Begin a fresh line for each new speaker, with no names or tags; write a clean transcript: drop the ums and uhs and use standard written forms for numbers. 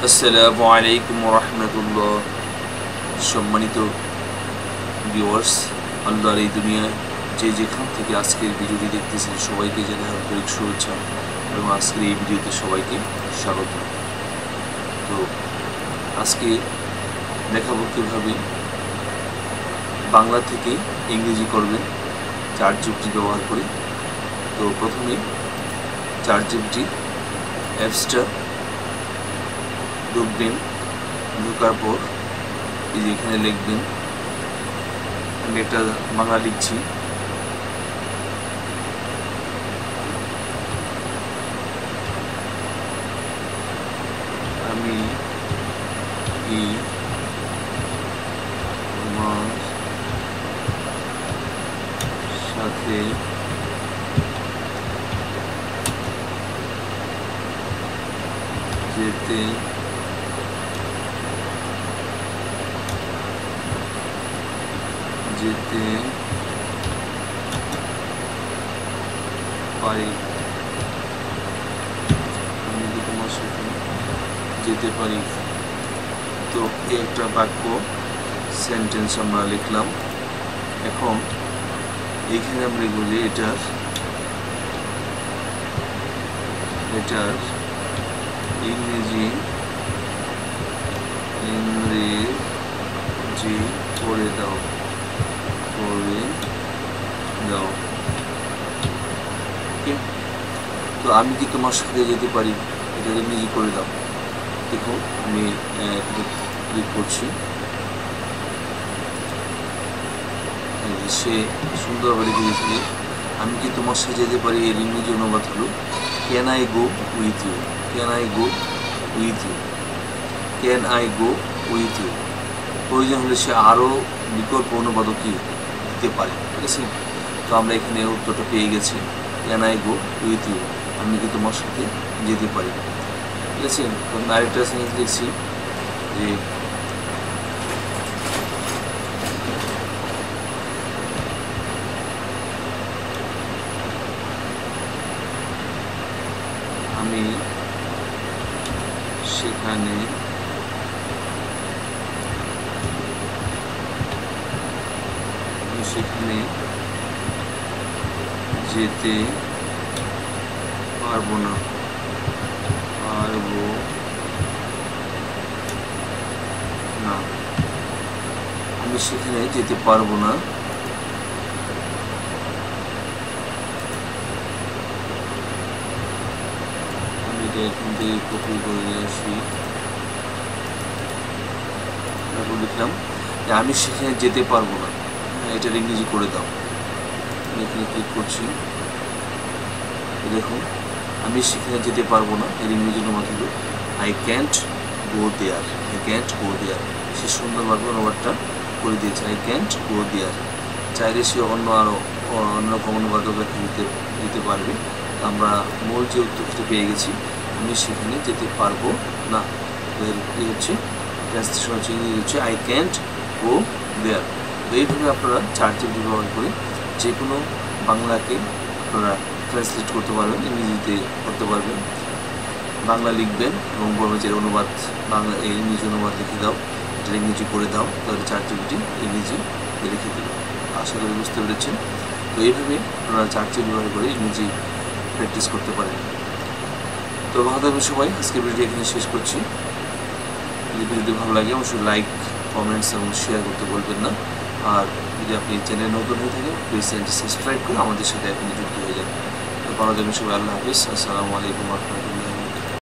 আসসালামু আলাইকুম রহমতুল্লাহ। সম্মানিত ভিউয়ার্স, আল্লাহর এই দুনিয়ায় যে যেখান থেকে আজকের ভিডিওটি দেখতেছেন সবাইকে জানাই আন্তরিক শুভেচ্ছা এবং আজকের এই ভিডিওতে সবাইকে স্বাগত। তো আজকে দেখাবো কীভাবে বাংলা থেকে ইংরেজি করবেন ChatGPT ব্যবহার করে। তো প্রথমে ChatGPT অ্যাপসটা ঢুকবেন, ঢোকার পর এই যে এখানে লিখবেন, আমি একটা বাংলা লিখছি, আমি কি তোমার সাথে যেতে পারি, আমি কি তোমার সাথে যেতে পারি। তো এই একটা বাক্য সেন্টেন্স আমরা লিখলাম। এখন এইখানে আমরা বলি এটার ইংরেজি করে দাও। তো আমি কি তোমার সাথে যেতে পারি, এটা ইংরেজি করে দাও। দেখুন আমি ক্লিক করছি, সে সুন্দরভাবে লিখে দিয়েছে আমি কি তোমার সাথে যেতে পারি। এর ইংরেজি অনুবাদ হলো can I go with you. Can I go with you. Can I go with you. প্রয়োজন হলে সে আরও বিকল্প অনুবাদও কি দিতে পারে। ঠিক আছে, তো আমরা এখানে উত্তরটা পেয়ে গেছি, can I go with you, আমি কি তোমার সাথে যেতে পারি। ঠিক আছে, তো আমি আরেকটা সেন্টেন্স লিখছি যে আমি সেখানে যেতে পারবো না। আমি সেখানে যেতে পারবো না। আমি এটা এখান থেকে কপি করে নিয়ে আসি। তারপর লিখলাম যে আমি সেখানে যেতে পারবো না, এটার ইংরেজি করে দাও। এখানে ক্লিক করছি, দেখুন আমি সেখানে যেতে পারবো না, এর ইংরেজি অনুবাদ হলো I can't go there. I can't go there. সে সুন্দরভাবে অনুবাদটা করে দিয়েছে, আই ক্যান্ট গো দেয়ার। চাইলে সে অন্যরকম অনুবাদ দিতে পারবে। আমরা মূল যে উত্তরটা পেয়ে গেছি, আমি সেখানে যেতে পারবো না। এর কী হচ্ছে ট্রান্সলেশন হচ্ছে, ইংরেজি হচ্ছে আই ক্যান্ট গো দেয়ার। তো এইভাবে আপনারা ChatGPT ব্যবহার করে যে কোনো বাংলাকে আপনারা ট্রান্সলেট করতে পারবেন, ইংরেজিতে করতে পারবেন। বাংলা লিখবেন এবং বলবেন যে অনুবাদ বাংলা ইংরেজি অনুবাদ লিখে দাও, এটা ইংরেজি করে দাও, তাহলে ChatGPT ইংরেজি লিখে দেবে। আশা করি বুঝতে পেরেছেন। তো এইভাবে আপনারা ChatGPT ব্যবহার করে ইংরেজি প্র্যাকটিস করতে পারেন। তো ভালো থাকবেন সবাই। আজকের ভিডিওটি এখানে শেষ করছি। যদি ভিডিওটি ভালো লাগে অবশ্যই লাইক, কমেন্টস এবং শেয়ার করতে বলবেন না। আর যদি আপনি চ্যানেল নতুন হয়ে থাকেন প্লিজ চ্যানেলটি সাবস্ক্রাইব করে আমাদের সাথে এখন যুক্ত হয়ে যান। তো ভালো থাকবেন সবাই। আল্লাহ হাফিজ। আসসালামু আলাইকুম রহমতুল্লাহ।